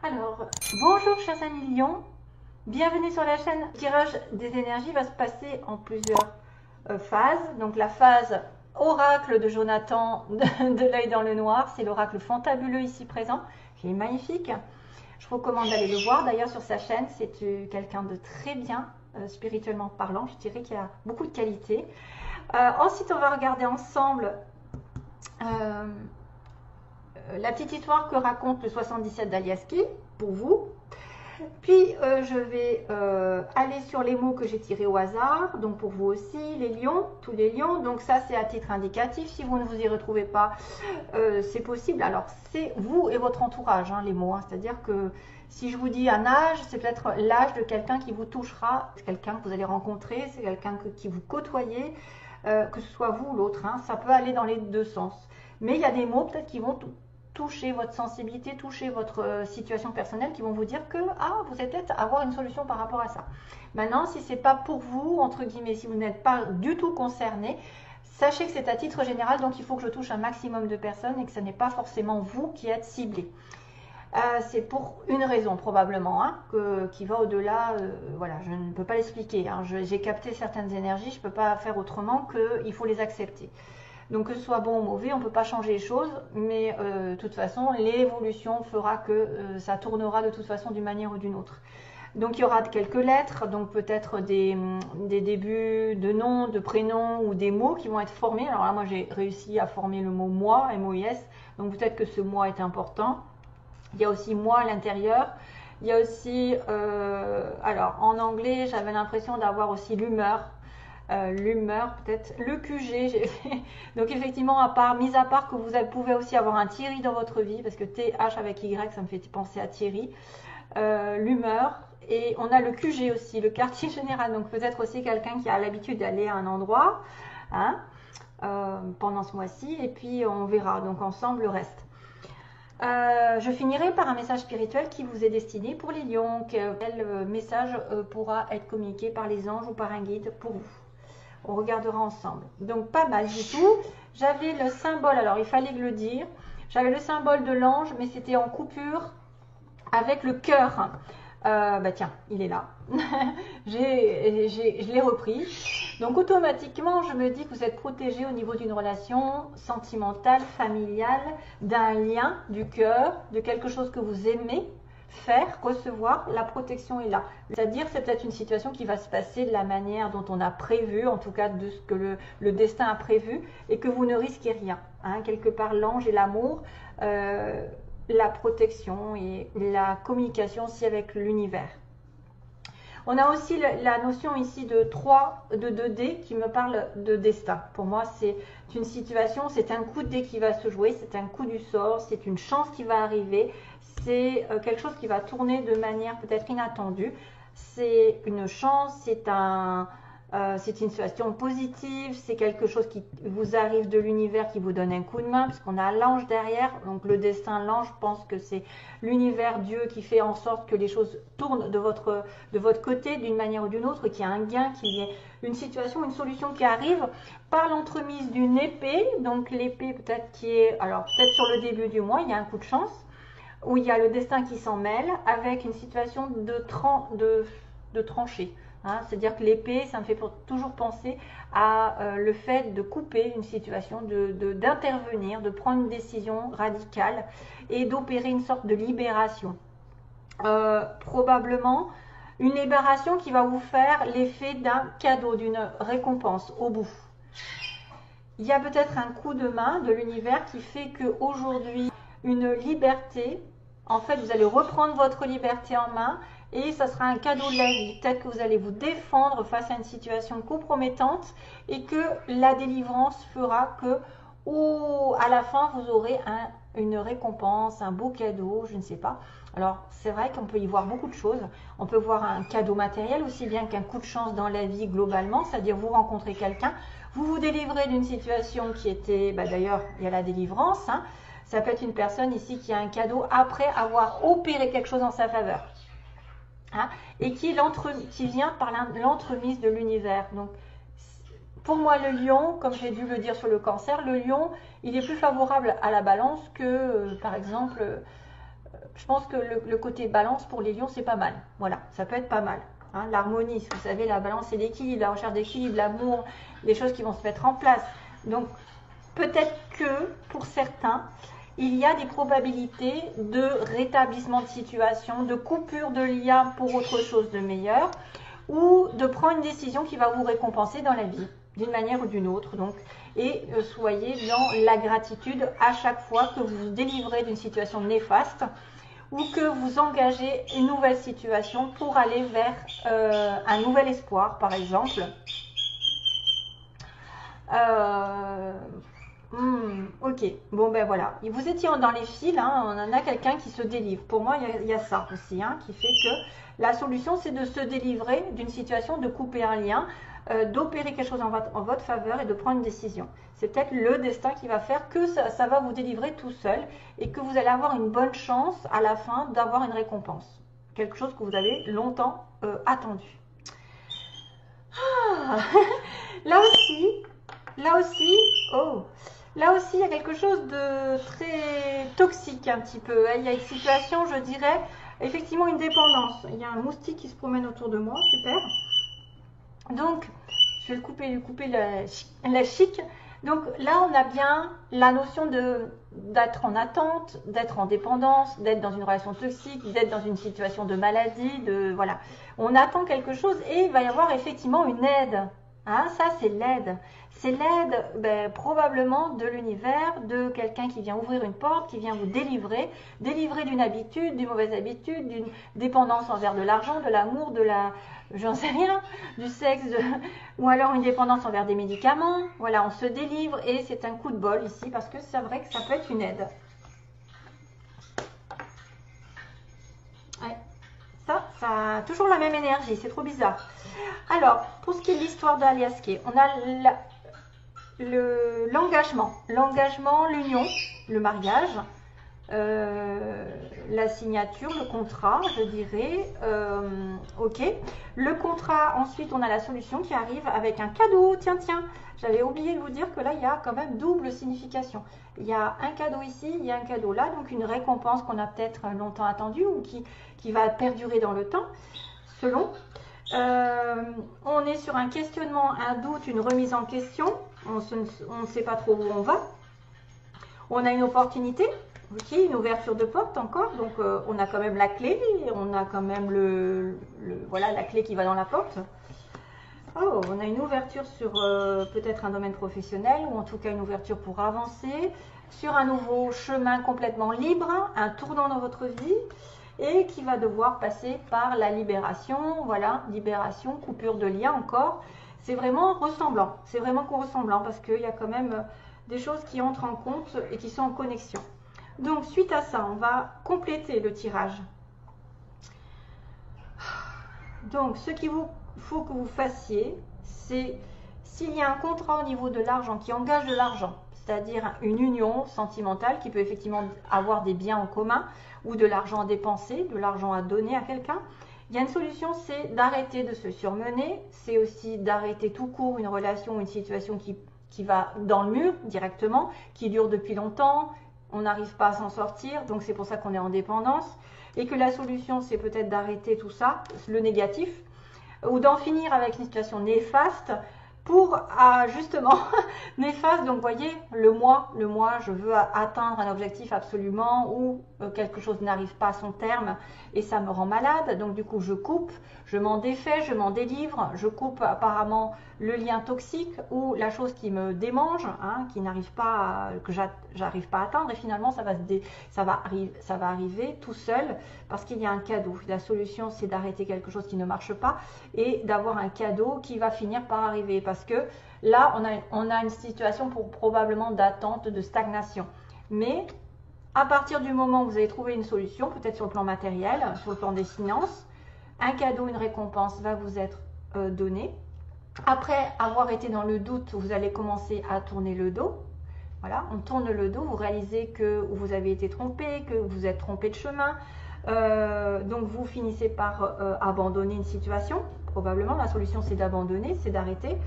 Alors, bonjour chers amis Lions, bienvenue sur la chaîne. Le tirage des énergies va se passer en plusieurs phases. Donc la phase oracle de Jonathan de l'œil dans le noir, c'est l'oracle fantabuleux ici présent, qui est magnifique. Je vous recommande d'aller le voir d'ailleurs sur sa chaîne, c'est quelqu'un de très bien spirituellement parlant, je dirais qu'il a beaucoup de qualités. Ensuite on va regarder ensemble la petite histoire que raconte le 77 d'Aliaski, pour vous. Puis je vais aller sur les mots que j'ai tirés au hasard, donc pour vous aussi, les lions, tous les lions. Donc ça c'est à titre indicatif, si vous ne vous y retrouvez pas, c'est possible. Alors c'est vous et votre entourage, hein, les mots, hein. C'est-à-dire que si je vous dis un âge, c'est peut-être l'âge de quelqu'un qui vous touchera, c'est quelqu'un que vous allez rencontrer, c'est quelqu'un qui vous côtoyez, que ce soit vous ou l'autre, hein. Ça peut aller dans les deux sens. Mais il y a des mots peut-être qui vont toucher votre sensibilité, toucher votre situation personnelle, qui vont vous dire que vous allez peut-être avoir une solution par rapport à ça. Maintenant, si c'est pas pour vous, entre guillemets, si vous n'êtes pas du tout concerné, sachez que c'est à titre général, donc il faut que je touche un maximum de personnes et que ce n'est pas forcément vous qui êtes ciblé. C'est pour une raison probablement, hein, qui va au-delà, voilà, je ne peux pas l'expliquer, hein. J'ai capté certaines énergies, je ne peux pas faire autrement qu'il faut les accepter. Donc que ce soit bon ou mauvais, on ne peut pas changer les choses, mais de toute façon, l'évolution fera que ça tournera de toute façon d'une manière ou d'une autre. Donc il y aura quelques lettres, donc peut-être des débuts de noms, de prénoms ou des mots qui vont être formés. Alors là, moi j'ai réussi à former le mot moi, M-O-I-S, donc peut-être que ce moi est important. Il y a aussi moi à l'intérieur. Il y a aussi, alors en anglais, j'avais l'impression d'avoir aussi l'humeur. L'humeur, peut-être le QG. Donc effectivement, mis à part que vous pouvez aussi avoir un Thierry dans votre vie, parce que TH avec Y, ça me fait penser à Thierry. L'humeur, et on a le QG aussi, le quartier général. Donc peut-être aussi quelqu'un qui a l'habitude d'aller à un endroit, hein, pendant ce mois-ci, et puis on verra donc ensemble le reste. Je finirai par un message spirituel qui vous est destiné pour les lions. Quel message pourra être communiqué par les anges ou par un guide pour vous? On regardera ensemble. Donc pas mal du tout. J'avais le symbole, alors il fallait le dire, j'avais le symbole de l'ange, mais c'était en coupure avec le cœur. Bah tiens, il est là. Je l'ai repris. Donc automatiquement, je me dis que vous êtes protégé au niveau d'une relation sentimentale, familiale, d'un lien du cœur, de quelque chose que vous aimez faire, recevoir. La protection est là. C'est-à-dire c'est peut-être une situation qui va se passer de la manière dont on a prévu, en tout cas de ce que le destin a prévu, et que vous ne risquez rien, hein. Quelque part l'ange et l'amour, la protection et la communication aussi avec l'univers. On a aussi la notion ici de 2D qui me parle de destin. Pour moi, c'est une situation, c'est un coup de dé qui va se jouer, c'est un coup du sort, c'est une chance qui va arriver, c'est quelque chose qui va tourner de manière peut-être inattendue. C'est une chance, c'est une situation positive, c'est quelque chose qui vous arrive de l'univers qui vous donne un coup de main, parce qu'on a l'ange derrière, donc le destin, l'ange, je pense que c'est l'univers, Dieu, qui fait en sorte que les choses tournent de votre côté d'une manière ou d'une autre, qu'il y ait un gain, qu'il y ait une situation, une solution qui arrive par l'entremise d'une épée, donc l'épée peut-être qui est, alors peut-être sur le début du mois, il y a un coup de chance, où il y a le destin qui s'en mêle, avec une situation de tranchée. Hein, c'est-à-dire que l'épée, ça me fait toujours penser à le fait de couper une situation, d'intervenir, de prendre une décision radicale et d'opérer une sorte de libération. Probablement une libération qui va vous faire l'effet d'un cadeau, d'une récompense au bout. Il y a peut-être un coup de main de l'univers qui fait qu'aujourd'hui, une liberté, en fait, vous allez reprendre votre liberté en main et ça sera un cadeau de la vie. Peut-être que vous allez vous défendre face à une situation compromettante et que la délivrance fera que à la fin, vous aurez une récompense, un beau cadeau, je ne sais pas. Alors, c'est vrai qu'on peut y voir beaucoup de choses. On peut voir un cadeau matériel aussi bien qu'un coup de chance dans la vie globalement, c'est-à-dire vous rencontrez quelqu'un, vous vous délivrez d'une situation qui était, d'ailleurs, il y a la délivrance, hein. Ça peut être une personne ici qui a un cadeau après avoir opéré quelque chose en sa faveur, hein, et qui vient par l'entremise de l'univers. Donc, pour moi, le lion, comme j'ai dû le dire sur le cancer, le lion, il est plus favorable à la balance que, par exemple, je pense que le côté balance pour les lions, c'est pas mal. Voilà, ça peut être pas mal. Hein, l'harmonie, vous savez, la balance et l'équilibre, la recherche d'équilibre, l'amour, les choses qui vont se mettre en place. Donc, peut-être que pour certains, il y a des probabilités de rétablissement de situation, de coupure de lien pour autre chose de meilleur, ou de prendre une décision qui va vous récompenser dans la vie, d'une manière ou d'une autre. Donc, et soyez dans la gratitude à chaque fois que vous vous délivrez d'une situation néfaste ou que vous engagez une nouvelle situation pour aller vers un nouvel espoir, par exemple. Ok, bon ben voilà. Vous étiez dans les fils, hein, on en a quelqu'un qui se délivre. Pour moi, il y a ça aussi, hein, qui fait que la solution, c'est de se délivrer d'une situation, de couper un lien, d'opérer quelque chose en votre faveur et de prendre une décision. C'est peut-être le destin qui va faire que ça va vous délivrer tout seul et que vous allez avoir une bonne chance à la fin d'avoir une récompense. Quelque chose que vous avez longtemps attendu. Ah, là aussi, oh, là aussi, il y a quelque chose de très toxique un petit peu. Il y a une situation, je dirais, effectivement une dépendance. Il y a un moustique qui se promène autour de moi, super. Donc, je vais lui couper la chic. Donc là, on a bien la notion d'être en attente, d'être en dépendance, d'être dans une relation toxique, d'être dans une situation de maladie, voilà. On attend quelque chose et il va y avoir effectivement une aide. Hein, ça, c'est l'aide. C'est l'aide probablement de l'univers, de quelqu'un qui vient ouvrir une porte, qui vient vous délivrer d'une habitude, d'une mauvaise habitude, d'une dépendance envers de l'argent, de l'amour, j'en sais rien, du sexe, ou alors une dépendance envers des médicaments. Voilà, on se délivre et c'est un coup de bol ici parce que c'est vrai que ça peut être une aide. Ouais. Ça a toujours la même énergie, c'est trop bizarre. Alors, pour ce qui est de l'histoire d'Alias Kay, on a l'engagement, l'union, le mariage, la signature, le contrat, je dirais, ok. Le contrat, ensuite on a la solution qui arrive avec un cadeau, tiens, j'avais oublié de vous dire que là il y a quand même double signification. Il y a un cadeau ici, il y a un cadeau là, donc une récompense qu'on a peut-être longtemps attendue ou qui va perdurer dans le temps, selon. On est sur un questionnement, un doute, une remise en question, on ne sait pas trop où on va. On a une opportunité, ok, une ouverture de porte encore, donc on a quand même la clé, on a quand même voilà, la clé qui va dans la porte. Oh, on a une ouverture sur peut-être un domaine professionnel, ou en tout cas une ouverture pour avancer, sur un nouveau chemin complètement libre, un tournant dans votre vie, et qui va devoir passer par la libération, voilà, libération, coupure de lien encore. C'est vraiment ressemblant, parce qu'il y a quand même des choses qui entrent en compte et qui sont en connexion. Donc suite à ça, on va compléter le tirage. Donc ce qu'il faut que vous fassiez, c'est s'il y a un contrat au niveau de l'argent qui engage de l'argent, c'est-à-dire une union sentimentale qui peut effectivement avoir des biens en commun ou de l'argent à dépenser, de l'argent à donner à quelqu'un, il y a une solution, c'est d'arrêter de se surmener, c'est aussi d'arrêter tout court une relation, une situation qui va dans le mur directement, qui dure depuis longtemps, on n'arrive pas à s'en sortir, donc c'est pour ça qu'on est en dépendance, et que la solution c'est peut-être d'arrêter tout ça, le négatif, ou d'en finir avec une situation néfaste pour justement néfaste. Donc vous voyez, le moi, je veux atteindre un objectif absolument, ou quelque chose n'arrive pas à son terme et ça me rend malade, donc du coup je coupe, je m'en défais, je m'en délivre, je coupe apparemment le lien toxique ou la chose qui me démange, hein, qui n'arrive pas, que j'arrive pas à atteindre, et finalement ça va arriver tout seul parce qu'il y a un cadeau. La solution c'est d'arrêter quelque chose qui ne marche pas et d'avoir un cadeau qui va finir par arriver, parce que là on a une situation probablement d'attente, de stagnation, mais à partir du moment où vous avez trouvé une solution, peut-être sur le plan matériel, sur le plan des finances, un cadeau, une récompense va vous être donné. Après avoir été dans le doute, vous allez commencer à tourner le dos. Voilà, on tourne le dos, vous réalisez que vous avez été trompé, que vous êtes trompé de chemin. Donc vous finissez par abandonner une situation. Probablement, la solution c'est d'abandonner, c'est d'arrêter.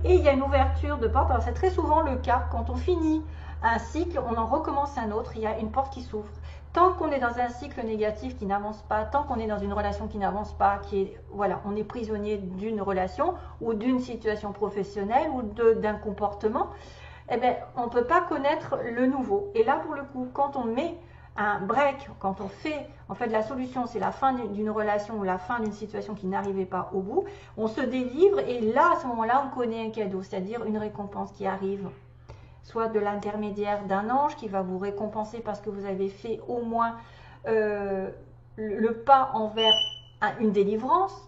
Et il y a une ouverture de porte. Alors c'est très souvent le cas quand on finit un cycle, on en recommence un autre, il y a une porte qui s'ouvre. Tant qu'on est dans un cycle négatif qui n'avance pas, tant qu'on est dans une relation qui n'avance pas, voilà, on est prisonnier d'une relation ou d'une situation professionnelle ou d'un comportement, eh bien, on ne peut pas connaître le nouveau. Et là, pour le coup, quand on met un break, quand on fait, en fait, la solution, c'est la fin d'une relation ou la fin d'une situation qui n'arrivait pas au bout, on se délivre et là, à ce moment-là, on connaît un cadeau, c'est-à-dire une récompense qui arrive. Soit de l'intermédiaire d'un ange qui va vous récompenser parce que vous avez fait au moins le pas envers une délivrance.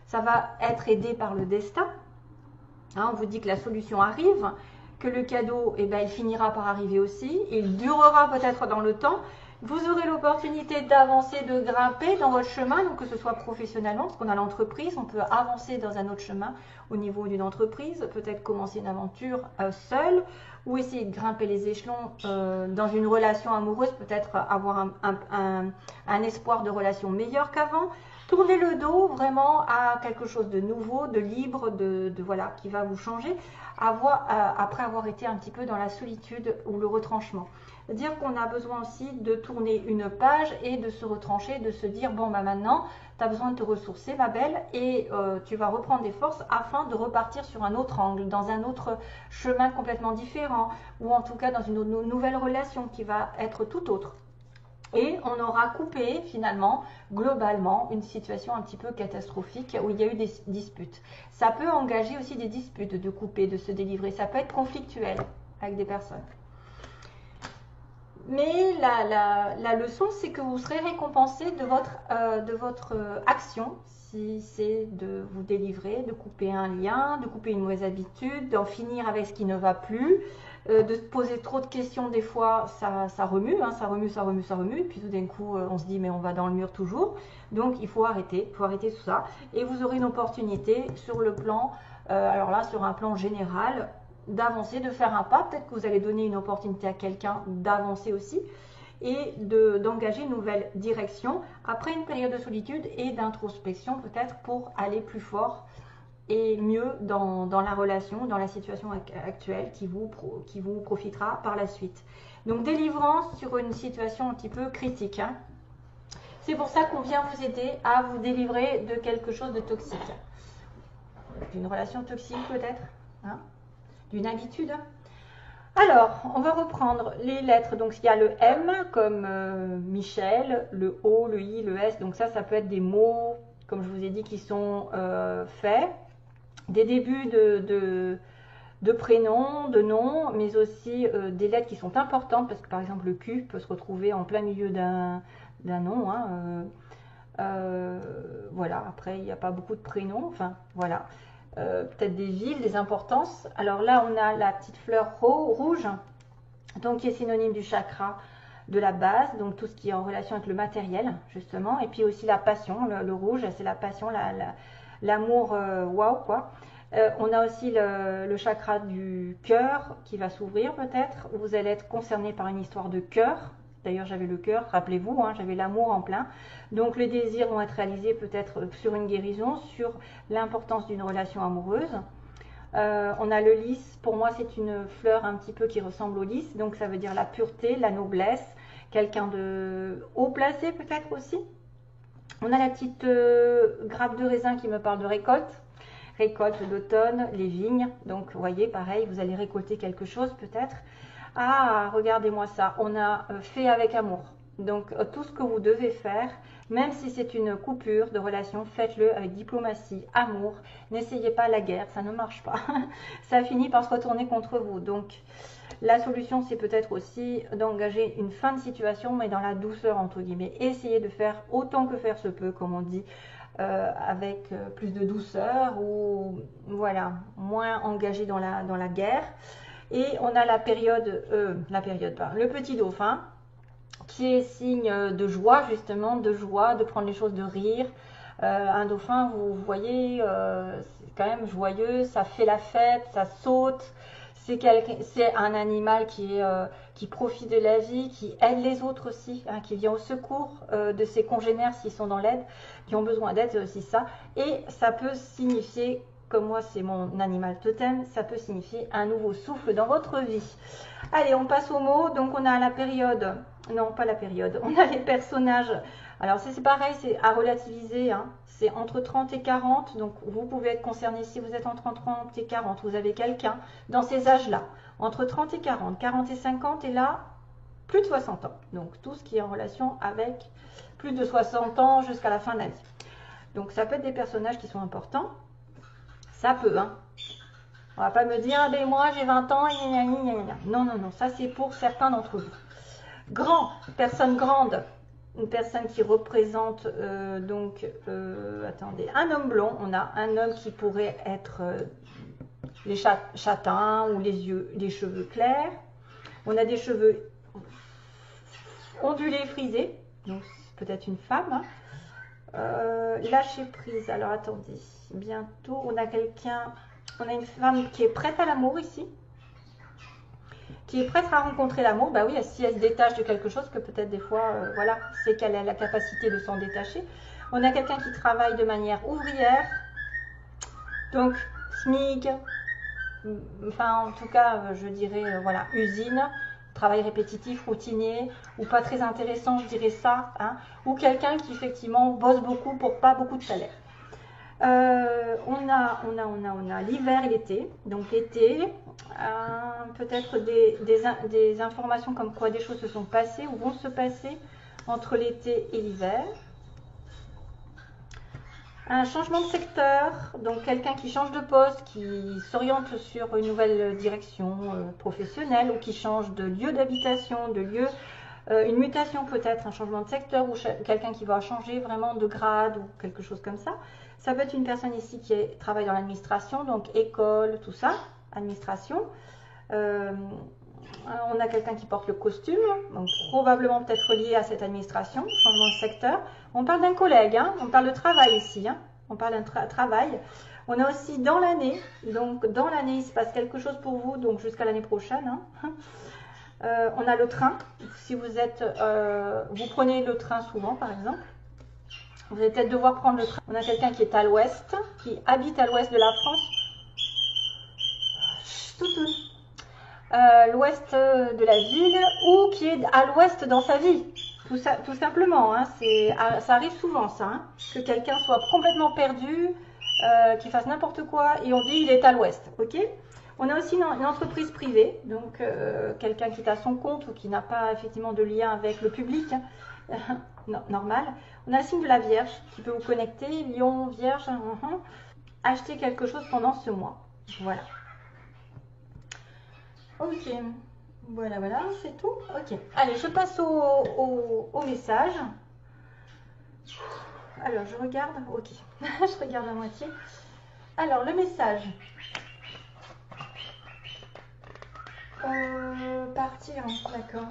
Ça va être aidé par le destin. Hein, on vous dit que la solution arrive, que le cadeau, eh ben, il finira par arriver aussi. Il durera peut-être dans le temps. Vous aurez l'opportunité d'avancer, de grimper dans votre chemin, donc que ce soit professionnellement, parce qu'on a l'entreprise, on peut avancer dans un autre chemin au niveau d'une entreprise, peut-être commencer une aventure seule, ou essayer de grimper les échelons dans une relation amoureuse, peut-être avoir un espoir de relation meilleur qu'avant. Tournez le dos vraiment à quelque chose de nouveau, de libre, voilà, qui va vous changer, après avoir été un petit peu dans la solitude ou le retranchement. Dire qu'on a besoin aussi de tourner une page et de se retrancher, de se dire bon bah maintenant tu as besoin de te ressourcer ma belle et tu vas reprendre des forces afin de repartir sur un autre angle, dans un autre chemin complètement différent ou en tout cas dans une nouvelle relation qui va être tout autre. Et on aura coupé finalement, globalement, une situation un petit peu catastrophique où il y a eu des disputes. Ça peut engager aussi des disputes, de couper, de se délivrer. Ça peut être conflictuel avec des personnes. Mais la leçon, c'est que vous serez récompensé de votre action, si c'est de vous délivrer, de couper un lien, de couper une mauvaise habitude, d'en finir avec ce qui ne va plus, de se poser trop de questions, des fois ça remue, hein, ça remue, et puis tout d'un coup on se dit mais on va dans le mur toujours. Donc il faut arrêter tout ça, et vous aurez une opportunité sur le plan, alors là sur un plan général, d'avancer, de faire un pas. Peut-être que vous allez donner une opportunité à quelqu'un d'avancer aussi et d'engager une nouvelle direction après une période de solitude et d'introspection peut-être pour aller plus fort et mieux dans la relation, dans la situation actuelle qui vous profitera par la suite. Donc délivrance sur une situation un petit peu critique. Hein. C'est pour ça qu'on vient vous aider à vous délivrer de quelque chose de toxique. D'une relation toxique peut-être, hein, d'une habitude. Alors, on va reprendre les lettres. Donc, il y a le M comme Michel, le O, le I, le S. Donc ça peut être des mots, comme je vous ai dit, qui sont faits. Des débuts de prénoms, de noms, mais aussi des lettres qui sont importantes, parce que par exemple, le Q peut se retrouver en plein milieu d'un nom. Hein, voilà, après, il n'y a pas beaucoup de prénoms. Enfin, voilà. Peut-être des villes, des importances. Alors là, on a la petite fleur rouge, donc qui est synonyme du chakra de la base, donc tout ce qui est en relation avec le matériel, justement. Et puis aussi la passion, le rouge, c'est la passion, l'amour, waouh, quoi. On a aussi le chakra du cœur qui va s'ouvrir peut-être. Vous allez être concerné par une histoire de cœur. D'ailleurs, j'avais le cœur, rappelez-vous, hein, j'avais l'amour en plein. Donc, les désirs vont être réalisés peut-être sur une guérison, sur l'importance d'une relation amoureuse. On a le lys, pour moi, c'est une fleur un petit peu qui ressemble au lys. Donc, ça veut dire la pureté, la noblesse, quelqu'un de haut placé peut-être aussi. On a la petite grappe de raisin qui me parle de récolte. Récolte d'automne, les vignes. Donc, vous voyez, pareil, vous allez récolter quelque chose peut-être. Ah, regardez-moi ça, on a fait avec amour. Donc, tout ce que vous devez faire, même si c'est une coupure de relation, faites-le avec diplomatie, amour. N'essayez pas la guerre, ça ne marche pas. Ça finit par se retourner contre vous. Donc, la solution, c'est peut-être aussi d'engager une fin de situation, mais dans la douceur, entre guillemets. Essayez de faire autant que faire se peut, comme on dit, avec plus de douceur ou, voilà, moins engagé dans la guerre. Et on a le petit dauphin, qui est signe de joie, justement, de prendre les choses de rire. Un dauphin, vous voyez, c'est quand même joyeux, ça fait la fête, ça saute. C'est un animal qui profite de la vie, qui aide les autres aussi, hein, qui vient au secours de ses congénères s'ils sont dans l'aide, qui ont besoin d'aide, c'est aussi ça. Et ça peut signifier comme moi c'est mon animal totem, ça peut signifier un nouveau souffle dans votre vie. Allez, on passe aux mots. Donc on a la période, non pas la période, on a les personnages. Alors c'est pareil, c'est à relativiser, hein. C'est entre 30 et 40, donc vous pouvez être concerné si vous êtes entre 30 et 40, vous avez quelqu'un dans ces âges-là, entre 30 et 40, 40 et 50, et là, plus de 60 ans. Donc tout ce qui est en relation avec plus de 60 ans jusqu'à la fin de la vie. Donc ça peut être des personnages qui sont importants, ça peut, hein. On va pas me dire, ah ben moi j'ai 20 ans, gna gna gna gna. Non, non, non, ça c'est pour certains d'entre vous. Grand, personne grande, une personne qui représente attendez, un homme blond. On a un homme qui pourrait être les châtains ou les cheveux clairs. On a des cheveux ondulés, frisés, donc peut-être une femme. Hein. Lâcher prise. Alors attendez, bientôt on a quelqu'un, on a une femme qui est prête à l'amour ici. Qui est prête à rencontrer l'amour, bah oui, si elle se détache de quelque chose, que peut-être des fois, voilà, c'est qu'elle a la capacité de s'en détacher. On a quelqu'un qui travaille de manière ouvrière, donc SMIC, enfin en tout cas, je dirais, voilà, usine, travail répétitif, routinier, ou pas très intéressant, je dirais ça, hein, ou quelqu'un qui effectivement bosse beaucoup pour pas beaucoup de salaire. On a l'hiver et l'été. Donc l'été, peut-être des informations comme quoi des choses se sont passées ou vont se passer entre l'été et l'hiver. Un changement de secteur, donc quelqu'un qui change de poste, qui s'oriente sur une nouvelle direction professionnelle, ou qui change de lieu d'habitation, de lieu, une mutation peut-être, un changement de secteur, ou quelqu'un qui va changer vraiment de grade ou quelque chose comme ça. Ça peut être une personne ici qui travaille dans l'administration, donc école, tout ça, administration. On a quelqu'un qui porte le costume, donc probablement peut-être lié à cette administration, changement de secteur. On parle d'un collègue, hein, on parle de travail ici, hein, on parle d'un travail. On a aussi dans l'année, donc dans l'année il se passe quelque chose pour vous, donc jusqu'à l'année prochaine. Hein. On a le train, si vous êtes, vous prenez le train souvent par exemple. Vous allez peut-être devoir prendre le train. On a quelqu'un qui est à l'ouest, qui habite à l'ouest de la France. L'ouest de la ville, ou qui est à l'ouest dans sa vie. Tout simplement. Hein, ça arrive souvent ça. Hein, que quelqu'un soit complètement perdu, qu'il fasse n'importe quoi, et on dit il est à l'ouest. Ok ? On a aussi une entreprise privée, donc quelqu'un qui est à son compte ou qui n'a pas effectivement de lien avec le public. Hein, normal. On a le signe de la Vierge qui peut vous connecter, Lion, Vierge, acheter quelque chose pendant ce mois. Voilà. Ok, voilà, c'est tout. Ok, allez, je passe au message. Alors, je regarde, ok, je regarde à moitié. Alors, le message. Partir, d'accord.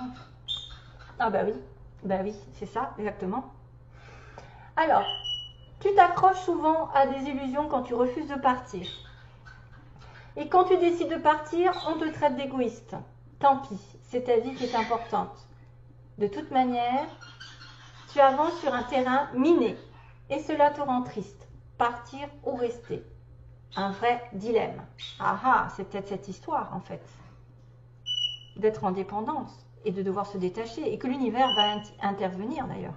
Ah bah oui, c'est ça, exactement. Alors, tu t'accroches souvent à des illusions quand tu refuses de partir. Et quand tu décides de partir, on te traite d'égoïste. Tant pis, c'est ta vie qui est importante. De toute manière, tu avances sur un terrain miné et cela te rend triste. Partir ou rester. Un vrai dilemme. Ah ah, c'est peut-être cette histoire en fait. D'être en dépendance et de devoir se détacher et que l'univers va intervenir d'ailleurs.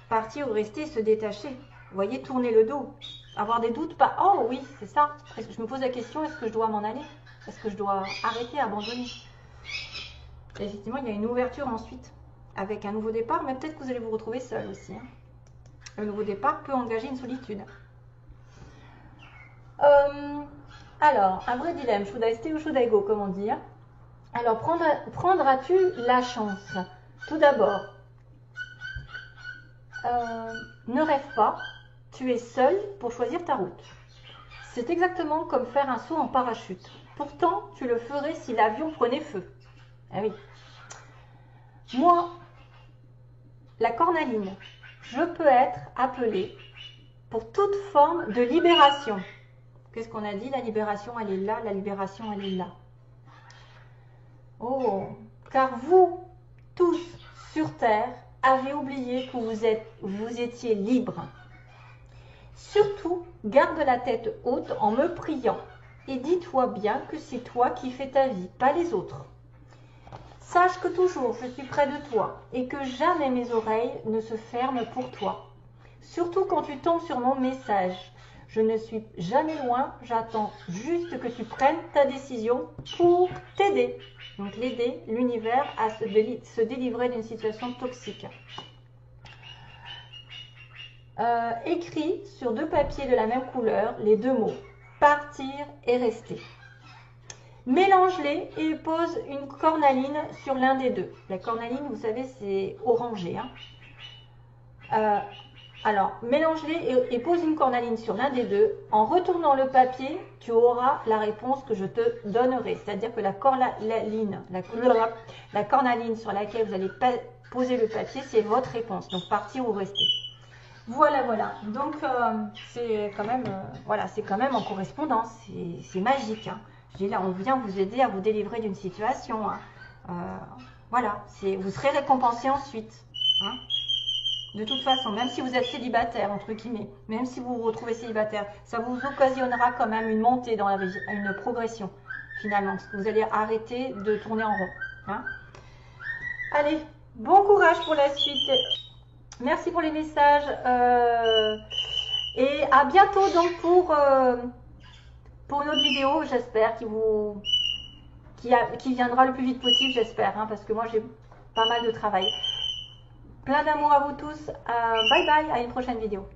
Partir ou rester, se détacher. Vous voyez, tourner le dos. Avoir des doutes, pas. Oh oui, c'est ça. Je me pose la question, est-ce que je dois m'en aller? Est-ce que je dois arrêter, abandonner? Et effectivement, il y a une ouverture ensuite, avec un nouveau départ, mais peut-être que vous allez vous retrouver seul aussi. Hein. Le nouveau départ peut engager une solitude. Alors, un vrai dilemme, should I stay ou should I go, comment dire? Alors, prendras-tu la chance? Tout d'abord, ne rêve pas, tu es seul pour choisir ta route. C'est exactement comme faire un saut en parachute. Pourtant, tu le ferais si l'avion prenait feu. Ah oui. Moi, la cornaline, je peux être appelée pour toute forme de libération. Qu'est-ce qu'on a dit? La libération, elle est là. La libération, elle est là. Oh, car vous, tous sur Terre, avez oublié que vous étiez libres. Surtout, garde la tête haute en me priant et dis-toi bien que c'est toi qui fais ta vie, pas les autres. Sache que toujours je suis près de toi et que jamais mes oreilles ne se ferment pour toi. Surtout quand tu tombes sur mon message. Je ne suis jamais loin, j'attends juste que tu prennes ta décision pour t'aider. Donc l'aider, l'univers, à se délivrer d'une situation toxique. Écris sur 2 papiers de la même couleur les 2 mots « partir » et « rester ». Mélange-les et pose une cornaline sur l'un des 2. La cornaline, vous savez, c'est orangé. Alors, mélange-les et pose une cornaline sur l'un des 2. En retournant le papier, tu auras la réponse que je te donnerai. C'est-à-dire que la cornaline sur laquelle vous allez poser le papier, c'est votre réponse. Donc, partir ou rester. Voilà, voilà. Donc, c'est quand même, voilà, c'est quand même en correspondance. C'est magique. Hein. Là, on vient vous aider à vous délivrer d'une situation. Hein. Voilà, vous serez récompensé ensuite. Hein. De toute façon, même si vous êtes célibataire, entre guillemets, même si vous vous retrouvez célibataire, ça vous occasionnera quand même une montée dans la vie, une progression, finalement. Parce que vous allez arrêter de tourner en rond. Hein. Allez, bon courage pour la suite. Merci pour les messages. Et à bientôt donc pour une autre vidéo, j'espère, qui viendra le plus vite possible, j'espère, hein, parce que moi j'ai pas mal de travail. Plein d'amour à vous tous. Bye bye, à une prochaine vidéo.